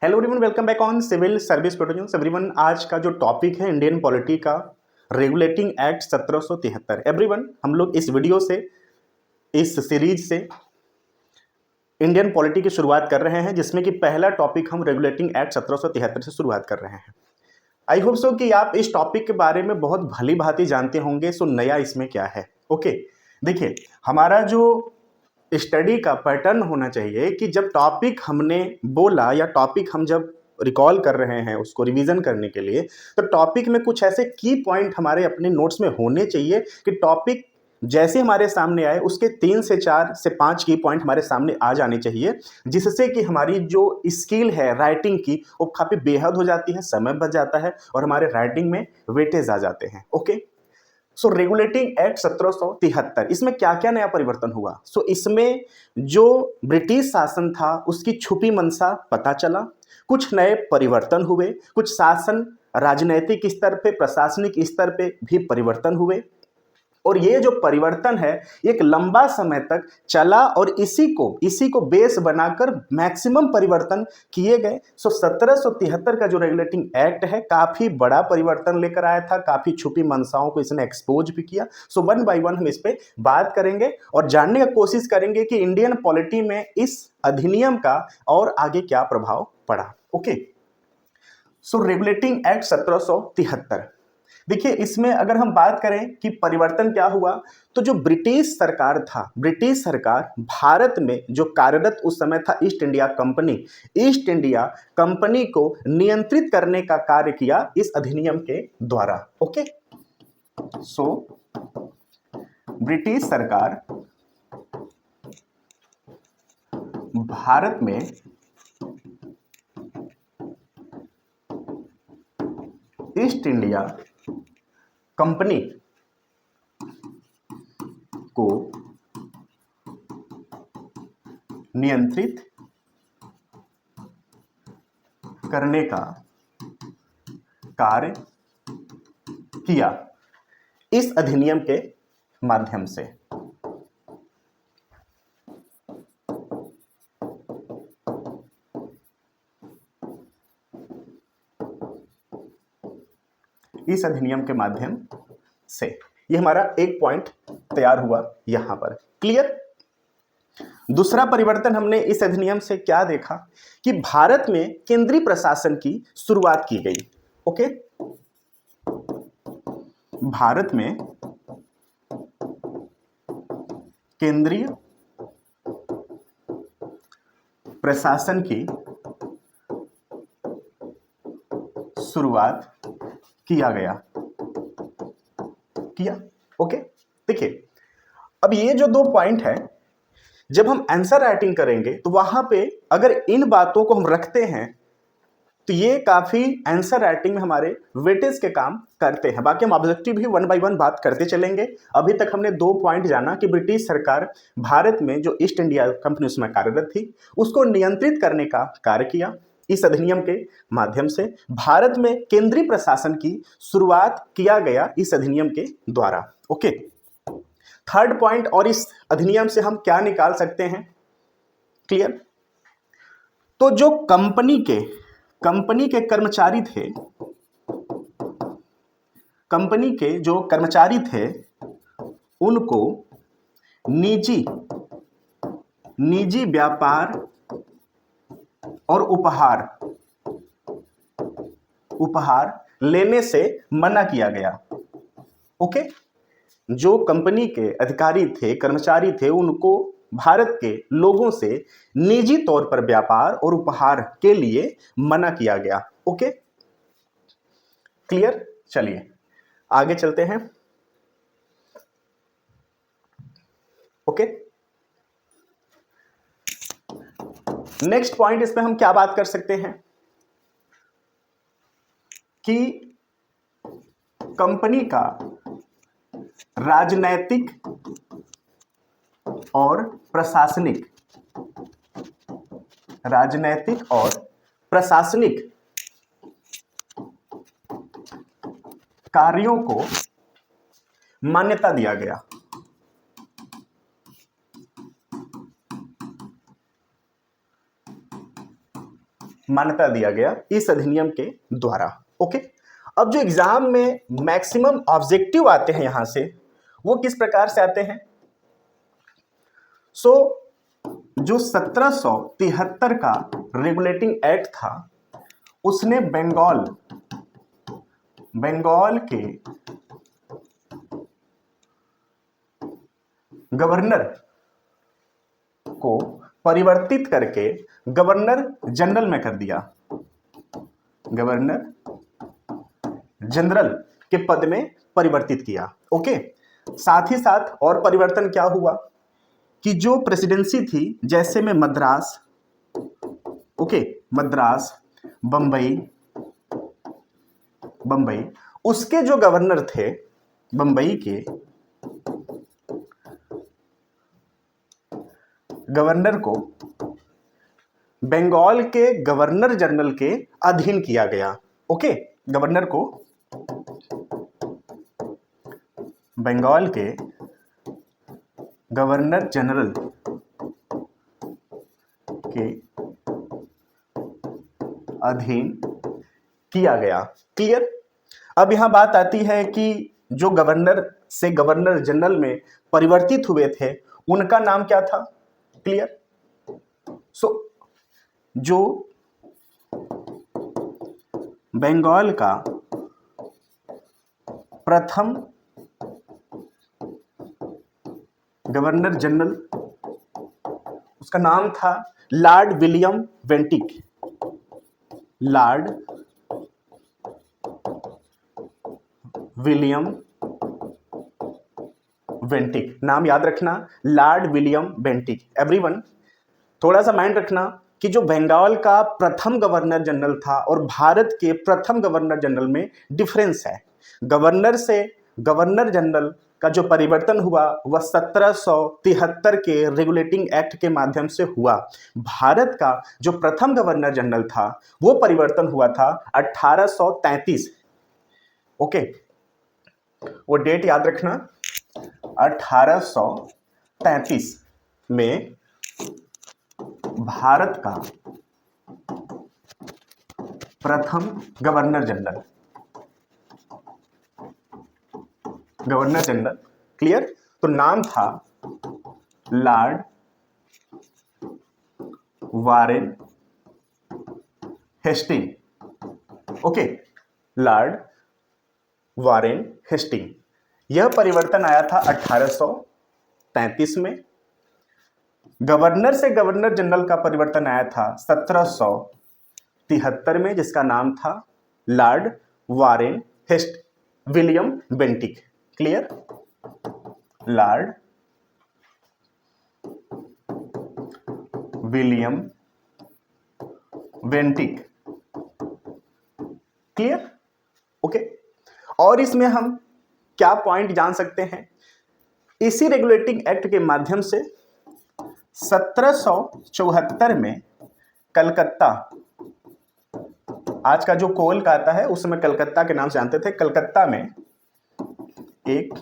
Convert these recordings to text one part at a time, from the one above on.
Hello everyone, welcome back on civil service protection. Everyone, आज का जो टॉपिक है इंडियन पॉलिटी का रेगुलेटिंग एक्ट 1773। एवरीवन, हम लोग इस वीडियो से, इस सीरीज से इंडियन पॉलिटी की शुरुआत कर रहे हैं, जिसमें कि पहला टॉपिक हम रेगुलेटिंग एक्ट 1773 से शुरुआत कर रहे हैं। आई होप सो कि आप इस टॉपिक के बारे में बहुत भली भांति जानते होंगे। सो नया इसमें क्या है? ओके, देखिए, हमारा जो स्टडी का पैटर्न होना चाहिए कि जब टॉपिक हमने बोला या टॉपिक हम जब रिकॉल कर रहे हैं उसको रिवीजन करने के लिए, तो टॉपिक में कुछ ऐसे की पॉइंट हमारे अपने नोट्स में होने चाहिए कि टॉपिक जैसे हमारे सामने आए उसके 3 से 4 से 5 की पॉइंट हमारे सामने आ जाने चाहिए, जिससे कि हमारी जो स्किल है राइटिंग की वो काफ़ी बेहद हो जाती है, समय बच जाता है और हमारे राइटिंग में वेटेज आ जाते हैं। ओके, सो रेगुलेटिंग एक्ट 1773, इसमें क्या क्या नया परिवर्तन हुआ? सो इसमें जो ब्रिटिश शासन था उसकी छुपी मंशा पता चला, कुछ नए परिवर्तन हुए, कुछ शासन राजनैतिक स्तर पे, प्रशासनिक स्तर पे भी परिवर्तन हुए, और ये जो परिवर्तन है एक लंबा समय तक चला और इसी को बेस बनाकर मैक्सिमम परिवर्तन किए गए। सो 1773 का जो रेगुलेटिंग एक्ट है काफी बड़ा परिवर्तन लेकर आया था, काफी छुपी मंशाओं को इसने एक्सपोज भी किया। सो वन बाय वन हम इस पे बात करेंगे और जानने की कोशिश करेंगे कि इंडियन पॉलिटी में इस अधिनियम का और आगे क्या प्रभाव पड़ा। ओके, सो रेगुलेटिंग एक्ट 1773, देखिए इसमें अगर हम बात करें कि परिवर्तन क्या हुआ, तो जो ब्रिटिश सरकार था, ब्रिटिश सरकार भारत में जो कार्यरत उस समय था ईस्ट इंडिया कंपनी को नियंत्रित करने का कार्य किया इस अधिनियम के द्वारा। ओके, सो ब्रिटिश सरकार भारत में ईस्ट इंडिया कंपनी को नियंत्रित करने का कार्य किया इस अधिनियम के माध्यम से। इस अधिनियम के माध्यम से ये हमारा एक पॉइंट तैयार हुआ यहां पर। क्लियर? दूसरा परिवर्तन हमने इस अधिनियम से क्या देखा कि भारत में केंद्रीय प्रशासन की शुरुआत की गई। ओके, भारत में केंद्रीय प्रशासन की शुरुआत किया। ओके, देखिए अब ये जो 2 पॉइंट है, जब हम आंसर राइटिंग करेंगे तो वहां पे अगर इन बातों को हम रखते हैं तो ये काफी आंसर राइटिंग में हमारे वेटेज के काम करते हैं। बाकी हम ऑब्जेक्टिव भी वन बाय वन बात करते चलेंगे। अभी तक हमने 2 पॉइंट जाना कि ब्रिटिश सरकार भारत में जो ईस्ट इंडिया कंपनी उसमें कार्यरत थी उसको नियंत्रित करने का कार्य किया इस अधिनियम के माध्यम से। भारत में केंद्रीय प्रशासन की शुरुआत किया गया इस अधिनियम के द्वारा। ओके, थर्ड पॉइंट, और इस अधिनियम से हम क्या निकाल सकते हैं? क्लियर? तो जो कंपनी के कर्मचारी थे, कंपनी के जो कर्मचारी थे उनको निजी व्यापार और उपहार लेने से मना किया गया। ओके, जो कंपनी के अधिकारी थे, कर्मचारी थे, उनको भारत के लोगों से निजी तौर पर व्यापार और उपहार के लिए मना किया गया। Okay, clear? चलिए आगे चलते हैं। ओके, नेक्स्ट पॉइंट, इसमें हम क्या बात कर सकते हैं कि कंपनी का राजनैतिक और प्रशासनिक कार्यों को मान्यता दिया गया। मान्यता दिया गया इस अधिनियम के द्वारा। ओके, अब जो एग्जाम में मैक्सिमम ऑब्जेक्टिव आते हैं यहां से, वो किस प्रकार से आते हैं? जो 1773 का रेगुलेटिंग एक्ट था, उसने बंगाल के गवर्नर को परिवर्तित करके गवर्नर जनरल में कर दिया, गवर्नर जनरल के पद में परिवर्तित किया। ओके, साथ ही साथ और परिवर्तन क्या हुआ कि जो प्रेसिडेंसी थी, जैसे में मद्रास, ओके, मद्रास, बंबई, उसके जो गवर्नर थे, बंबई के गवर्नर को बंगाल के गवर्नर जनरल के अधीन किया गया। ओके, गवर्नर को बंगाल के गवर्नर जनरल के अधीन किया गया। क्लियर? अब यहां बात आती है कि जो गवर्नर से गवर्नर जनरल में परिवर्तित हुए थे, उनका नाम क्या था? क्लियर? जो बंगाल का प्रथम गवर्नर जनरल, उसका नाम था Lord William Bentinck. Lord William Bentinck, नाम याद रखना, लॉर्ड विलियम बेंटिक। एवरीवन थोड़ा सा माइंड रखना कि जो बंगाल का प्रथम गवर्नर जनरल था और भारत के प्रथम गवर्नर जनरल में डिफरेंस है। गवर्नर से गवर्नर जनरल का जो परिवर्तन हुआ वह 1773 के रेगुलेटिंग एक्ट के माध्यम से हुआ। भारत का जो प्रथम गवर्नर जनरल था वो परिवर्तन हुआ था 1833। ओके, वो डेट याद रखना, 1833 में भारत का प्रथम गवर्नर जनरल, क्लियर? तो नाम था Lord Warren Hasting. Okay, Lord Warren Hasting. यह परिवर्तन आया था 1833 में। गवर्नर से गवर्नर जनरल का परिवर्तन आया था 1773 में, जिसका नाम था Lord Warren William Bentinck. Clear? Lord William Bentinck. Clear? Okay, और इसमें हम क्या पॉइंट जान सकते हैं? इसी रेगुलेटिंग एक्ट के माध्यम से 1774 में कलकत्ता, आज का जो कोलकाता है उस समय कलकत्ता के नाम से जानते थे, कलकत्ता में एक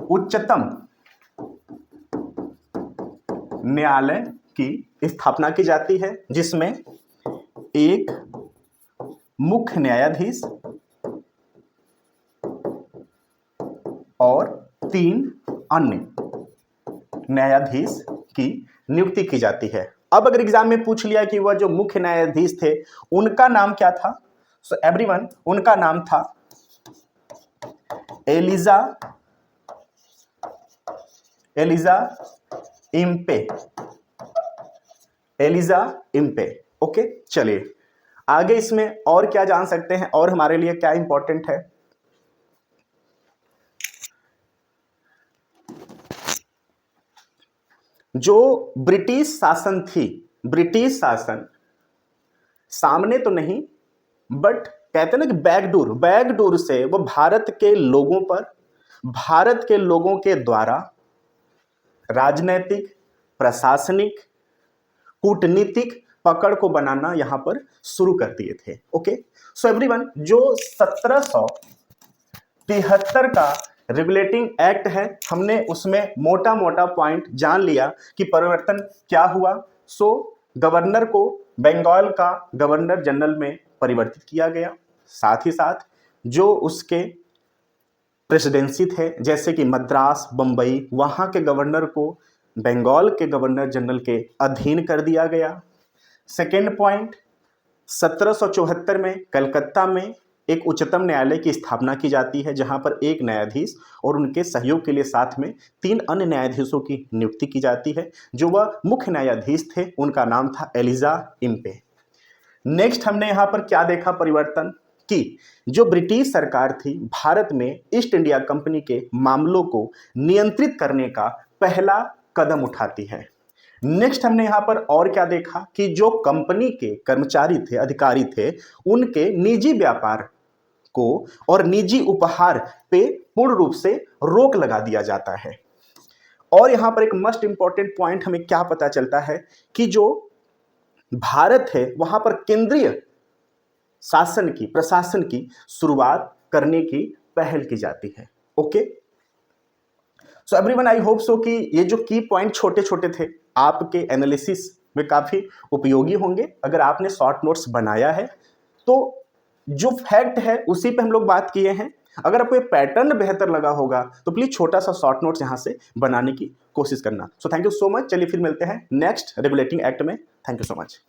उच्चतम न्यायालय की स्थापना की जाती है, जिसमें एक मुख्य न्यायाधीश और 3 अन्य न्यायाधीश की नियुक्ति की जाती है। अब अगर एग्जाम में पूछ लिया कि वह जो मुख्य न्यायाधीश थे उनका नाम क्या था, सो एवरीवन उनका नाम था एलिजा इम्पे। ओके, चलिए आगे इसमें और क्या जान सकते हैं और हमारे लिए क्या इंपॉर्टेंट है? जो ब्रिटिश शासन थी, ब्रिटिश शासन सामने तो नहीं बट कहते हैं ना कि बैकडोर से वो भारत के लोगों पर, भारत के लोगों के द्वारा राजनैतिक, प्रशासनिक, कूटनीतिक पकड़ को बनाना यहां पर शुरू कर दिए थे। ओके, सो एवरीवन जो 1773 का रेगुलेटिंग एक्ट है, हमने उसमें मोटा मोटा पॉइंट जान लिया कि परिवर्तन क्या हुआ। सो गवर्नर को बंगाल का गवर्नर जनरल में परिवर्तित किया गया। साथ ही साथ जो उसके प्रेसिडेंसी थे जैसे कि मद्रास, बम्बई, वहाँ के गवर्नर को बंगाल के गवर्नर जनरल के अधीन कर दिया गया। सेकेंड पॉइंट, 1774 में कलकत्ता में एक उच्चतम न्यायालय की स्थापना की जाती है, जहां पर एक न्यायाधीश और उनके सहयोग के लिए साथ में 3 अन्य न्यायाधीशों की नियुक्ति की जाती है। जो वह मुख्य न्यायाधीश थे उनका नाम था एलिजा इम्पे। नेक्स्ट हमने यहाँ पर क्या देखा परिवर्तन कि जो ब्रिटिश सरकार थी भारत में ईस्ट इंडिया कंपनी के मामलों को नियंत्रित करने का पहला कदम उठाती है। नेक्स्ट हमने यहाँ पर और क्या देखा कि जो कंपनी के कर्मचारी थे, अधिकारी थे, उनके निजी व्यापार को और निजी उपहार पे पूर्ण रूप से रोक लगा दिया जाता है। और यहाँ पर एक मस्ट इंपॉर्टेंट पॉइंट हमें क्या पता चलता है कि जो भारत है वहां पर केंद्रीय शासन की, प्रशासन की शुरुआत करने की पहल की जाती है। Okay, so everyone, I hope so कि ये जो की पॉइंट छोटे छोटे थे आपके एनालिसिस में काफ़ी उपयोगी होंगे। अगर आपने शॉर्ट नोट्स बनाया है तो जो फैक्ट है उसी पे हम लोग बात किए हैं। अगर आपको ये पैटर्न बेहतर लगा होगा तो प्लीज़ छोटा सा शॉर्ट नोट्स यहाँ से बनाने की कोशिश करना। So thank you so much. चलिए फिर मिलते हैं नेक्स्ट रेगुलेटिंग एक्ट में। Thank you so much.